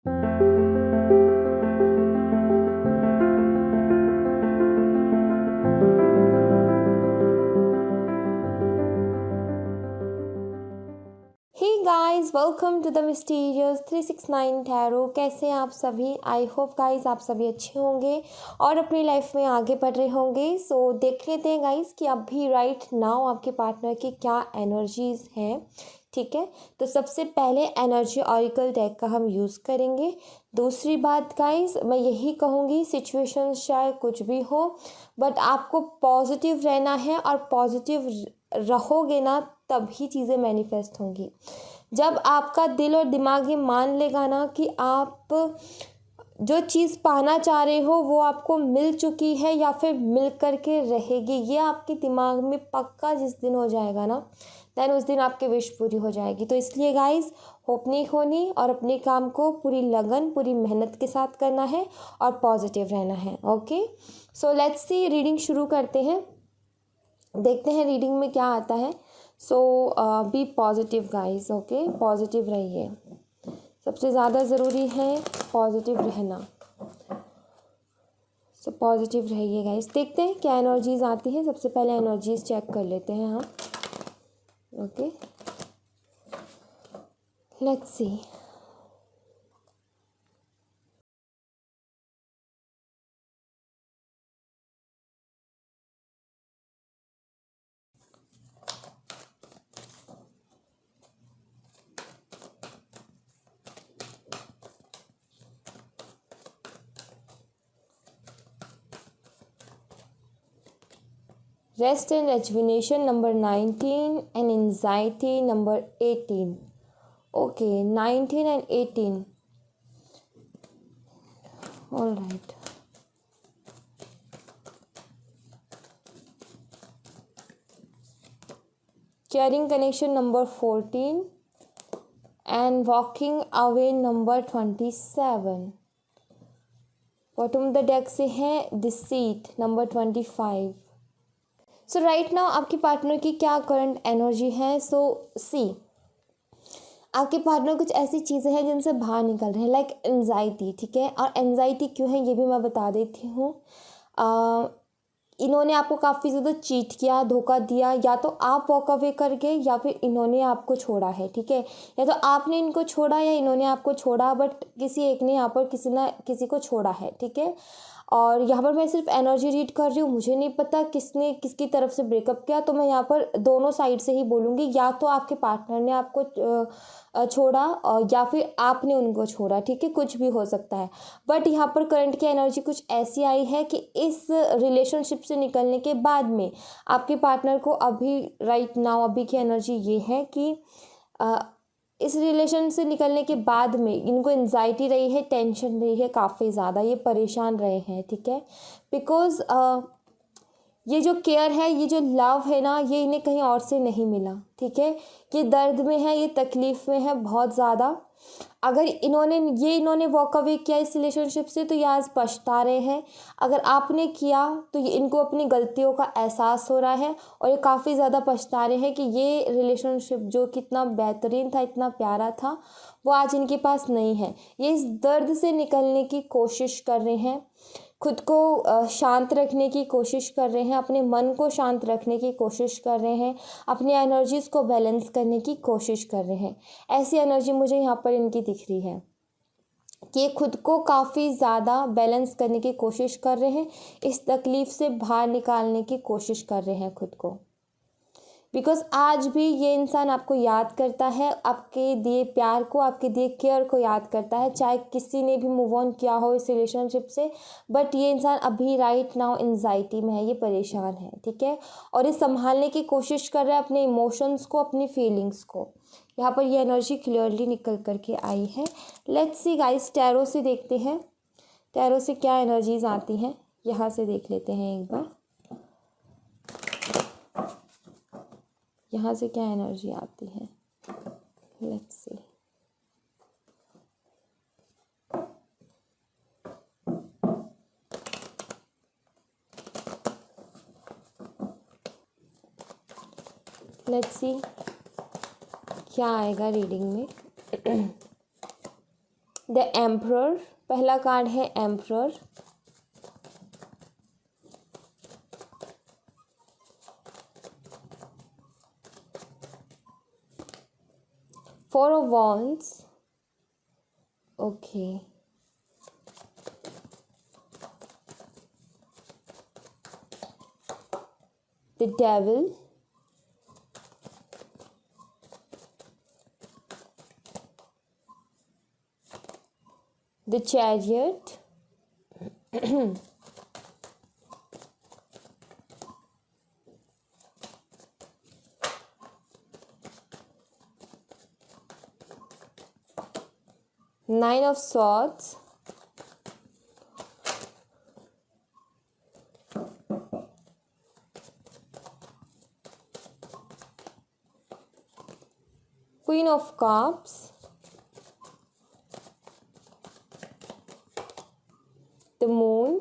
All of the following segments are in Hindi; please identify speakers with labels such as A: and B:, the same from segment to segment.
A: Hey guys, welcome to the mysterious 369 tarot. कैसे हैं आप सभी? आई होप गाइस आप सभी अच्छे होंगे और अपनी लाइफ में आगे बढ़ रहे होंगे। सो देख लेते हैं गाइस कि अभी राइट नाउ आपके पार्टनर की क्या एनर्जीज हैं। ठीक है, तो सबसे पहले एनर्जी ऑरिकल डेक का हम यूज़ करेंगे। दूसरी बात गाइस, मैं यही कहूँगी, सिचुएशन चाहे कुछ भी हो, बट आपको पॉजिटिव रहना है और पॉजिटिव रहोगे ना तभी चीज़ें मैनिफेस्ट होंगी। जब आपका दिल और दिमाग ये मान लेगा ना कि आप जो चीज़ पाना चाह रहे हो वो आपको मिल चुकी है या फिर मिल करके रहेगी, ये आपके दिमाग में पक्का जिस दिन हो जाएगा ना, देन उस दिन आपकी विश पूरी हो जाएगी। तो इसलिए गाइस, होप नहीं खोनी और अपने काम को पूरी लगन पूरी मेहनत के साथ करना है और पॉजिटिव रहना है। Okay, so let's see, reading शुरू करते हैं। देखते हैं रीडिंग में क्या आता है। So be positive guys. Okay, positive रहिए, सबसे ज़्यादा ज़रूरी है पॉजिटिव रहना। सो पॉजिटिव रहिए गाइस। देखते हैं क्या एनर्जीज आती हैं। सबसे पहले एनर्जीज चेक कर लेते हैं हम। Okay, let's see. Rest and rejuvenation number 19 and anxiety number 18. Okay, 19 and 18. All right. Caring connection number 14 and walking away number 27. Bottom the deck से है डिसीट नंबर 25। सो राइट नाउ आपके पार्टनर की क्या करंट एनर्जी है। सो सी, आपके पार्टनर कुछ ऐसी चीज़ें हैं जिनसे बाहर निकल रहे हैं, लाइक एंजाइटी। ठीक है, और एंजाइटी क्यों है ये भी मैं बता देती हूँ। इन्होंने आपको काफ़ी ज़्यादा चीट किया, धोखा दिया, या तो आप वॉक अवे कर गए या फिर इन्होंने आपको छोड़ा है। ठीक है, या तो आपने इनको छोड़ा या इन्होंने आपको छोड़ा, बट किसी एक ने यहाँ पर किसी ना किसी को छोड़ा है। ठीक है, और यहाँ पर मैं सिर्फ एनर्जी रीड कर रही हूँ, मुझे नहीं पता किसने किसकी तरफ से ब्रेकअप किया, तो मैं यहाँ पर दोनों साइड से ही बोलूँगी। या तो आपके पार्टनर ने आपको छोड़ा या फिर आपने उनको छोड़ा। ठीक है, कुछ भी हो सकता है, बट यहाँ पर करंट की एनर्जी कुछ ऐसी आई है कि इस रिलेशनशिप से निकलने के बाद में आपके पार्टनर को अभी राइट नाउ अभी की एनर्जी ये है कि इस रिलेशन से निकलने के बाद में इनको एंजाइटी रही है, टेंशन रही है काफ़ी ज़्यादा, ये परेशान रहे हैं। ठीक है, बिकॉज ये जो केयर है, ये जो लव है ना, ये इन्हें कहीं और से नहीं मिला। ठीक है, ये दर्द में है, ये तकलीफ़ में है बहुत ज़्यादा। अगर इन्होंने वॉक अवे किया इस रिलेशनशिप से तो ये आज पछता रहे हैं। अगर आपने किया तो ये इनको अपनी गलतियों का एहसास हो रहा है और ये काफ़ी ज़्यादा पछता रहे हैं कि ये रिलेशनशिप जो कितना बेहतरीन था, इतना प्यारा था, वो आज इनके पास नहीं है। ये इस दर्द से निकलने की कोशिश कर रहे हैं, खुद को शांत रखने की कोशिश कर रहे हैं, अपने मन को शांत रखने की कोशिश कर रहे हैं, अपनी एनर्जीज़ को बैलेंस करने की कोशिश कर रहे हैं। ऐसी एनर्जी मुझे यहाँ पर इनकी दिख रही है कि ये खुद को काफ़ी ज़्यादा बैलेंस करने की कोशिश कर रहे हैं, इस तकलीफ़ से बाहर निकालने की कोशिश कर रहे हैं खुद को। बिकॉज आज भी ये इंसान आपको याद करता है, आपके दिए प्यार को, आपके दिए केयर को याद करता है, चाहे किसी ने भी मूव ऑन किया हो इस रिलेशनशिप से, बट ये इंसान अभी राइट नाउ एंजाइटी में है, ये परेशान है। ठीक है, और ये संभालने की कोशिश कर रहा है अपने इमोशंस को, अपनी फीलिंग्स को। यहाँ पर ये एनर्जी क्लियरली निकल करके आई है। लेट्स सी गाइस, टैरो से देखते हैं, टैरो से क्या एनर्जीज आती हैं, यहाँ से देख लेते हैं एक बार। यहाँ से क्या एनर्जी आती है, लेट्स सी। लेट्स सी क्या आएगा रीडिंग में। द एम्परर, पहला कार्ड है emperor. Four of wands, okay. The devil, the chariot, nine of swords, queen of cups, the moon,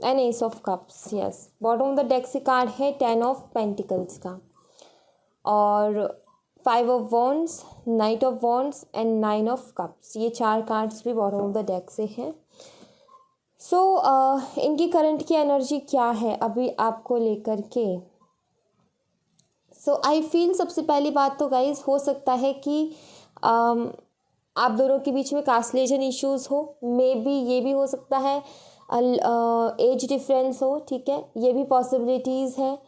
A: and S of cups. Yes, bottom of the deck से कार्ड है टेन ऑफ पेंटिकल्स का, और five of wands, night of wands and nine of cups. ये चार कार्ड्स भी बॉटम ऑफ द डेक से हैं। सो इनकी करंट की एनर्जी क्या है अभी आपको लेकर के? सो आई फील सबसे पहली बात तो गाइज हो सकता है कि आप दोनों के बीच में कास्ट रिलेशन इश्यूज़ हो, मे बी ये भी हो सकता है एज डिफरेंस हो, ठीक है, ये भी पॉसिबिलिटीज़ है।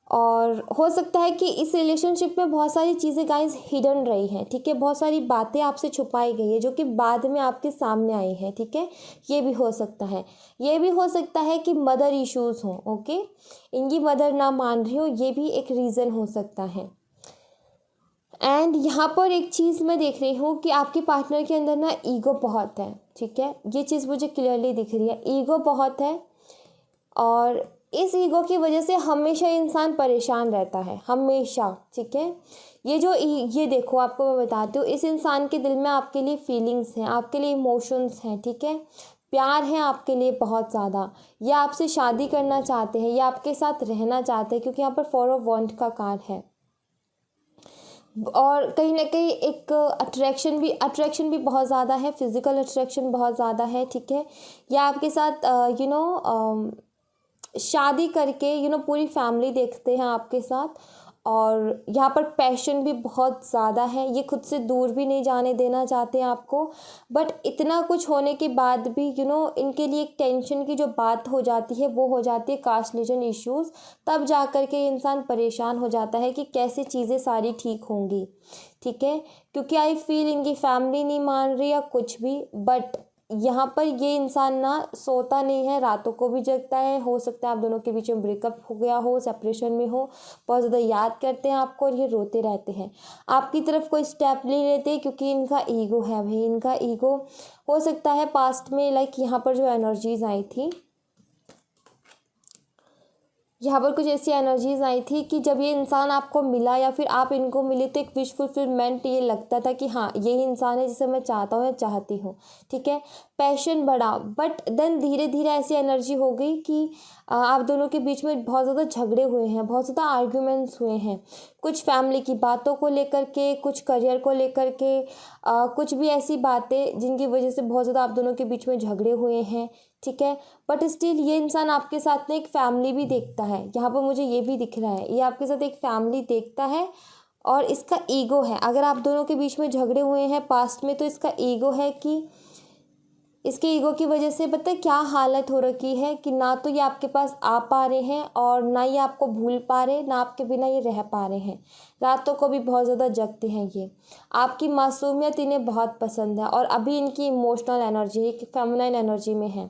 A: और हो सकता है कि इस रिलेशनशिप में बहुत सारी चीज़ें गाइज हिडन रही हैं, ठीक है, बहुत सारी बातें आपसे छुपाई गई है जो कि बाद में आपके सामने आई हैं, ठीक है, ये भी हो सकता है। ये भी हो सकता है कि मदर इश्यूज़ हों, ओके, इनकी मदर ना मान रही हो, ये भी एक रीज़न हो सकता है। एंड यहाँ पर एक चीज़ मैं देख रही हूँ कि आपके पार्टनर के अंदर ना ईगो बहुत है, ठीक है, ये चीज़ मुझे क्लियरली दिख रही है, ईगो बहुत है। और इस ईगो की वजह से हमेशा इंसान परेशान रहता है, हमेशा, ठीक है। ये देखो, आपको मैं बताती हूँ, इस इंसान के दिल में आपके लिए फीलिंग्स हैं, आपके लिए इमोशंस हैं, ठीक है, प्यार है आपके लिए बहुत ज़्यादा। ये आपसे शादी करना चाहते हैं, ये आपके साथ रहना चाहते हैं, क्योंकि यहाँ पर फोर ऑफ वॉन्ड का कार्ड है। और कहीं ना कहीं एक अट्रैक्शन भी बहुत ज़्यादा है, फिजिकल अट्रैक्शन बहुत ज़्यादा है, ठीक है। या आपके साथ शादी करके पूरी फैमिली देखते हैं आपके साथ। और यहाँ पर पैशन भी बहुत ज़्यादा है, ये खुद से दूर भी नहीं जाने देना चाहते हैं आपको। बट इतना कुछ होने के बाद भी इनके लिए एक टेंशन की जो बात हो जाती है वो हो जाती है कास्ट रिलीजन इश्यूज़। तब जा कर के इंसान परेशान हो जाता है कि कैसे चीज़ें सारी ठीक होंगी, ठीक है, क्योंकि आई फील इनकी फैमिली नहीं मान रही या कुछ भी। बट यहाँ पर ये इंसान ना सोता नहीं है, रातों को भी जगता है। हो सकता है आप दोनों के बीच में ब्रेकअप हो गया हो, सेपरेशन में हो, बहुत ज़्यादा याद करते हैं आपको और ये रोते रहते हैं। आपकी तरफ कोई स्टेप नहीं लेते क्योंकि इनका ईगो है भाई, इनका ईगो। हो सकता है पास्ट में यहाँ पर जो एनर्जीज आई थी, यहाँ पर कुछ ऐसी एनर्जीज आई थी कि जब ये इंसान आपको मिला या फिर आप इनको मिले तो एक विश फुलफिलमेंट ये लगता था कि हाँ यही इंसान है जिसे मैं चाहता हूँ या चाहती हूँ, ठीक है, पैशन बढ़ा। बट देन धीरे धीरे ऐसी एनर्जी हो गई कि आप दोनों के बीच में बहुत ज़्यादा झगड़े हुए हैं, बहुत ज़्यादा आर्ग्यूमेंट्स हुए हैं, कुछ फैमिली की बातों को लेकर के, कुछ करियर को लेकर के, कुछ भी ऐसी बातें जिनकी वजह से बहुत ज़्यादा आप दोनों के बीच में झगड़े हुए हैं, ठीक है। बट स्टिल ये इंसान आपके साथ में एक फैमिली भी देखता है, यहाँ पर मुझे ये भी दिख रहा है, ये आपके साथ एक फैमिली देखता है और इसका ईगो है। अगर आप दोनों के बीच में झगड़े हुए हैं पास्ट में तो इसका ईगो है कि इसके ईगो की वजह से पता है क्या हालत हो रखी है कि ना तो ये आपके पास आ पा रहे हैं और ना ये आपको भूल पा रहे, ना आपके बिना ये रह पा रहे हैं। रातों को भी बहुत ज़्यादा जगते हैं ये। आपकी मासूमियत इन्हें बहुत पसंद है और अभी इनकी इमोशनल एनर्जी एक फेमिनाइन एनर्जी में है।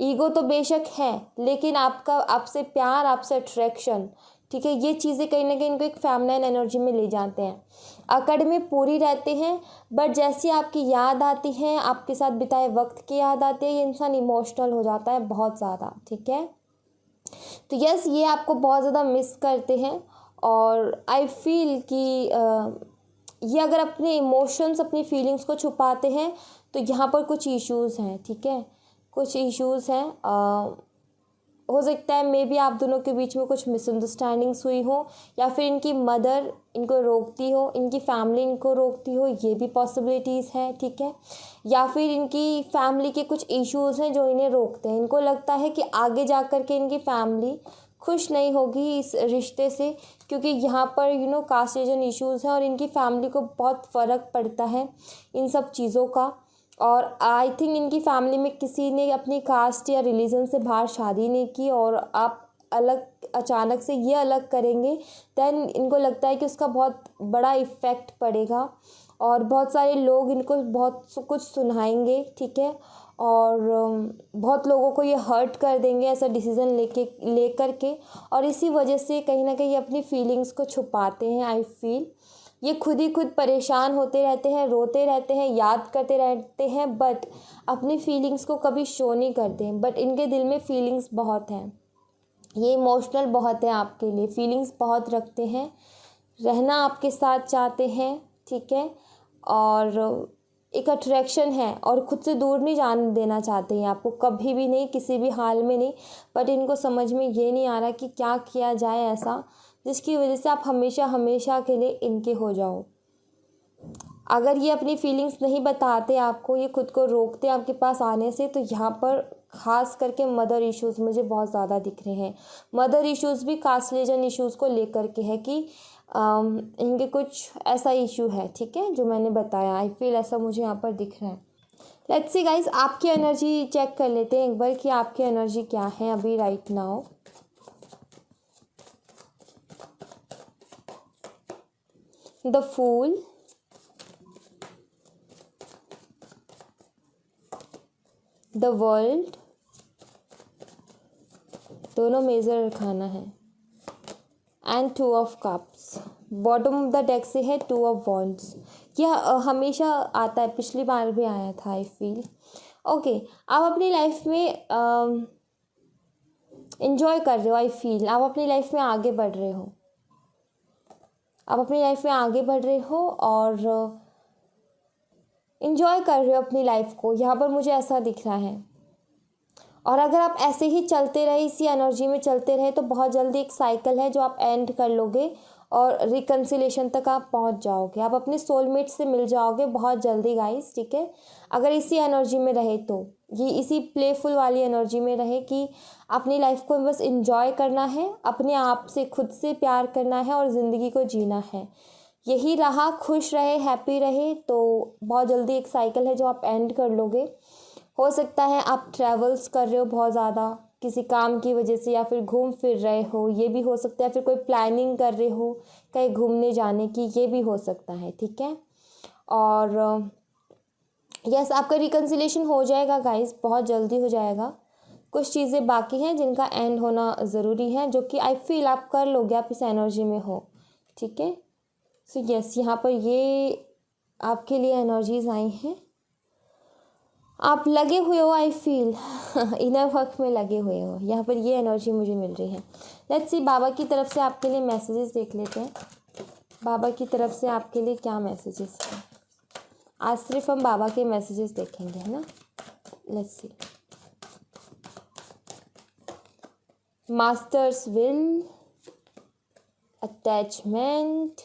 A: ईगो तो बेशक है लेकिन आपसे प्यार, आपसे अट्रैक्शन, ठीक है, ये चीज़ें कहीं ना कहीं इनको एक फेमिनाइन एनर्जी में ले जाते हैं। अकड़ में पूरी रहते हैं बट जैसी आपकी याद आती है, आपके साथ बिताए वक्त की याद आती है, ये इंसान इमोशनल हो जाता है बहुत ज़्यादा, ठीक है। तो यस, ये आपको बहुत ज़्यादा मिस करते हैं और आई फील कि ये अगर अपने इमोशंस, अपनी फीलिंग्स को छुपाते हैं तो यहाँ पर कुछ इश्यूज़ हैं, ठीक है, कुछ इश्यूज़ हैं। हो सकता है मे बी आप दोनों के बीच में कुछ मिसअंडरस्टैंडिंग्स हुई हो, या फिर इनकी मदर इनको रोकती हो, इनकी फैमिली इनको रोकती हो, ये भी पॉसिबिलिटीज़ हैं, ठीक है। या फिर इनकी फैमिली के कुछ इश्यूज़ हैं जो इन्हें रोकते हैं। इनको लगता है कि आगे जा कर के इनकी फैमिली खुश नहीं होगी इस रिश्ते से, क्योंकि यहाँ पर कास्ट रीजन इश्यूज़ हैं और इनकी फैमिली को बहुत फ़र्क पड़ता है इन सब चीज़ों का। और आई थिंक इनकी फैमिली में किसी ने अपनी कास्ट या रिलीजन से बाहर शादी नहीं की, और आप अलग अचानक से ये अलग करेंगे, दैन इनको लगता है कि उसका बहुत बड़ा इफ़ेक्ट पड़ेगा और बहुत सारे लोग इनको बहुत कुछ सुनाएंगे, ठीक है। और बहुत लोगों को ये हर्ट कर देंगे ऐसा डिसीज़न लेकर के, और इसी वजह से कहीं ना कहीं अपनी फीलिंग्स को छुपाते हैं। आई फील ये खुद ही खुद परेशान होते रहते हैं, रोते रहते हैं, याद करते रहते हैं, बट अपनी फीलिंग्स को कभी शो नहीं करते हैं। बट इनके दिल में फीलिंग्स बहुत हैं, ये इमोशनल बहुत है आपके लिए, फीलिंग्स बहुत रखते हैं, रहना आपके साथ चाहते हैं, ठीक है। और एक अट्रैक्शन है और ख़ुद से दूर नहीं जाने देना चाहते हैं आपको, कभी भी नहीं, किसी भी हाल में नहीं। बट इनको समझ में ये नहीं आ रहा कि क्या किया जाए ऐसा जिसकी वजह से आप हमेशा हमेशा के लिए इनके हो जाओ। अगर ये अपनी फीलिंग्स नहीं बताते आपको, ये खुद को रोकते आपके पास आने से, तो यहाँ पर ख़ास करके मदर इश्यूज़ मुझे बहुत ज़्यादा दिख रहे हैं। मदर इश्यूज़ भी कास्ट रीजन इश्यूज़ को लेकर के है कि इनके कुछ ऐसा इशू है, ठीक है, जो मैंने बताया। आई फील ऐसा मुझे यहाँ पर दिख रहा है। लेट्स सी गाइस, आपकी एनर्जी चेक कर लेते हैं एक बार कि आपकी एनर्जी क्या है अभी right now. The fool, the world, दोनों मेजर रखाना है, and 2 of cups. Bottom of the deck से है 2 ऑफ वॉन्ड्स। यह हमेशा आता है, पिछली बार भी आया था आई फील। ओके, आप अपनी लाइफ में इंजॉय कर रहे हो। आई फील आप अपनी लाइफ में आगे बढ़ रहे हो, आप अपनी लाइफ में आगे बढ़ रहे हो और इंजॉय कर रहे हो अपनी लाइफ को, यहाँ पर मुझे ऐसा दिख रहा है। और अगर आप ऐसे ही चलते रहे, इसी एनर्जी में चलते रहे, तो बहुत जल्दी एक साइकिल है जो आप एंड कर लोगे और रिकन्सिलेशन तक आप पहुंच जाओगे, आप अपने सोलमेट से मिल जाओगे बहुत जल्दी गाइस, ठीक है। अगर इसी एनर्जी में रहे तो ये इसी प्लेफुल वाली एनर्जी में रहे कि अपनी लाइफ को बस इंजॉय करना है, अपने आप से खुद से प्यार करना है और ज़िंदगी को जीना है। यही रहा, खुश रहे, हैप्पी रहे, तो बहुत जल्दी एक साइकिल है जो आप एंड कर लोगे। हो सकता है आप ट्रैवल्स कर रहे हो बहुत ज़्यादा किसी काम की वजह से, या फिर घूम फिर रहे हो, ये भी हो सकता है। फिर कोई प्लानिंग कर रहे हो कहीं घूमने जाने की, ये भी हो सकता है, ठीक है। और यस, आपका रिकन्सिलेशन हो जाएगा गाइस, बहुत जल्दी हो जाएगा। कुछ चीज़ें बाकी हैं जिनका एंड होना ज़रूरी है, जो कि आई फील आप कर लोगे, आप इस एनर्जी में हो, ठीक है। सो यस, यहाँ पर ये आपके लिए एनर्जीज आई हैं, आप लगे हुए हो। आई फील इनर वर्क में लगे हुए हो, यहाँ पर ये एनर्जी मुझे मिल रही है। लेट्स सी, बाबा की तरफ से आपके लिए मैसेजेस देख लेते हैं। बाबा की तरफ से आपके लिए क्या मैसेजेस हैं आज? सिर्फ हम बाबा के मैसेजेस देखेंगे, है ना। Let's see, masters will, attachment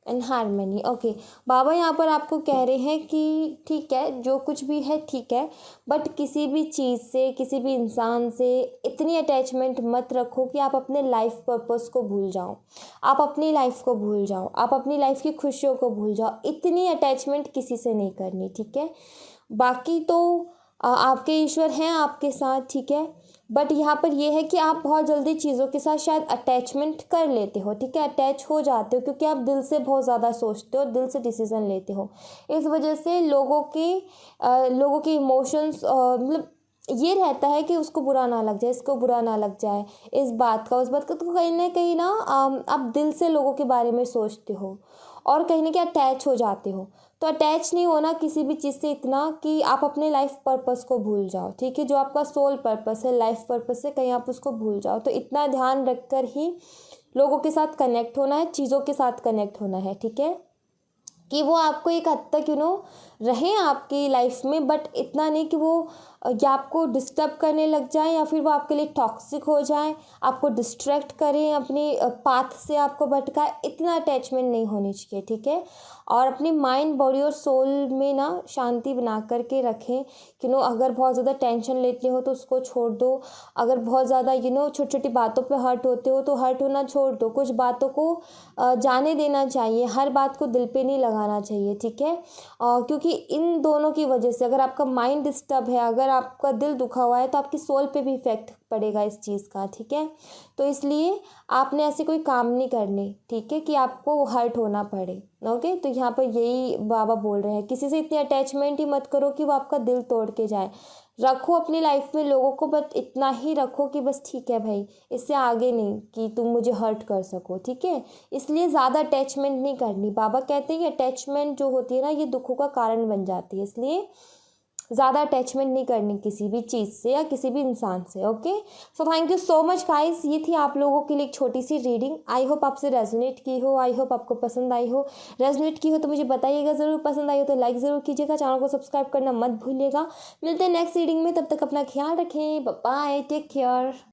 A: and harmony. Okay, बाबा यहाँ पर आपको कह रहे हैं कि ठीक है, जो कुछ भी है ठीक है, बट किसी भी चीज़ से, किसी भी इंसान से इतनी अटैचमेंट मत रखो कि आप अपने लाइफ पर्पस को भूल जाओ, आप अपनी लाइफ को भूल जाओ, आप अपनी लाइफ की खुशियों को भूल जाओ। इतनी अटैचमेंट किसी से नहीं करनी, ठीक है। बाकी तो आपके ईश्वर हैं आपके साथ, ठीक है। बट यहाँ पर ये है कि आप बहुत जल्दी चीज़ों के साथ शायद अटैचमेंट कर लेते हो, ठीक है, अटैच हो जाते हो, क्योंकि आप दिल से बहुत ज़्यादा सोचते हो, दिल से डिसीज़न लेते हो। इस वजह से लोगों के इमोशंस, मतलब ये रहता है कि उसको बुरा ना लग जाए, इसको बुरा ना लग जाए, इस बात का उस बात का, तो कहीं ना आप दिल से लोगों के बारे में सोचते हो और कहीं ना कहीं अटैच हो जाते हो। तो अटैच नहीं होना किसी भी चीज़ से इतना कि आप अपने लाइफ पर्पस को भूल जाओ, ठीक है। जो आपका सोल पर्पस है, लाइफ पर्पस है, कहीं आप उसको भूल जाओ। तो इतना ध्यान रखकर ही लोगों के साथ कनेक्ट होना है, चीज़ों के साथ कनेक्ट होना है, ठीक है। कि वो आपको एक हद तक रहें आपकी लाइफ में, बट इतना नहीं कि वो या आपको डिस्टर्ब करने लग जाए या फिर वो आपके लिए टॉक्सिक हो जाए, आपको डिस्ट्रैक्ट करें, अपनी पाथ से आपको भटकाए। इतना अटैचमेंट नहीं होनी चाहिए, ठीक है। और अपनी माइंड, बॉडी और सोल में ना शांति बना करके रखें कि अगर बहुत ज़्यादा टेंशन लेते हो तो उसको छोड़ दो। अगर बहुत ज़्यादा छोटी छोटी बातों पे हर्ट होते हो तो हर्ट होना छोड़ दो। कुछ बातों को जाने देना चाहिए, हर बात को दिल पे नहीं लगाना चाहिए, ठीक है। क्योंकि इन दोनों की वजह से अगर आपका माइंड डिस्टर्ब है, अगर आपका दिल दुखा हुआ है, तो आपकी सोल पे भी इफेक्ट पड़ेगा इस चीज़ का, ठीक है। तो इसलिए आपने ऐसे कोई काम नहीं करने, ठीक है, कि आपको हर्ट होना पड़े। ओके, तो यहाँ पर यही बाबा बोल रहे हैं, किसी से इतनी अटैचमेंट ही मत करो कि वो आपका दिल तोड़ के जाए। रखो अपनी लाइफ में लोगों को, बट इतना ही रखो कि बस ठीक है भाई, इससे आगे नहीं कि तुम मुझे हर्ट कर सको, ठीक है। इसलिए ज़्यादा अटैचमेंट नहीं करनी। बाबा कहते हैं कि अटैचमेंट जो होती है ना, ये दुखों का कारण बन जाती है। इसलिए ज़्यादा अटैचमेंट नहीं करनी किसी भी चीज़ से या किसी भी इंसान से। Okay, so thank you so much guys. ये थी आप लोगों के लिए एक छोटी सी रीडिंग। आई होप आपसे रेजोनेट की हो, आई होप आपको पसंद आई हो। रेजोनेट की हो तो मुझे बताइएगा ज़रूर, पसंद आई हो तो लाइक ज़रूर कीजिएगा, चैनल को सब्सक्राइब करना मत भूलिएगा। मिलते हैं नेक्स्ट रीडिंग में, तब तक अपना ख्याल रखें। Bye, take care.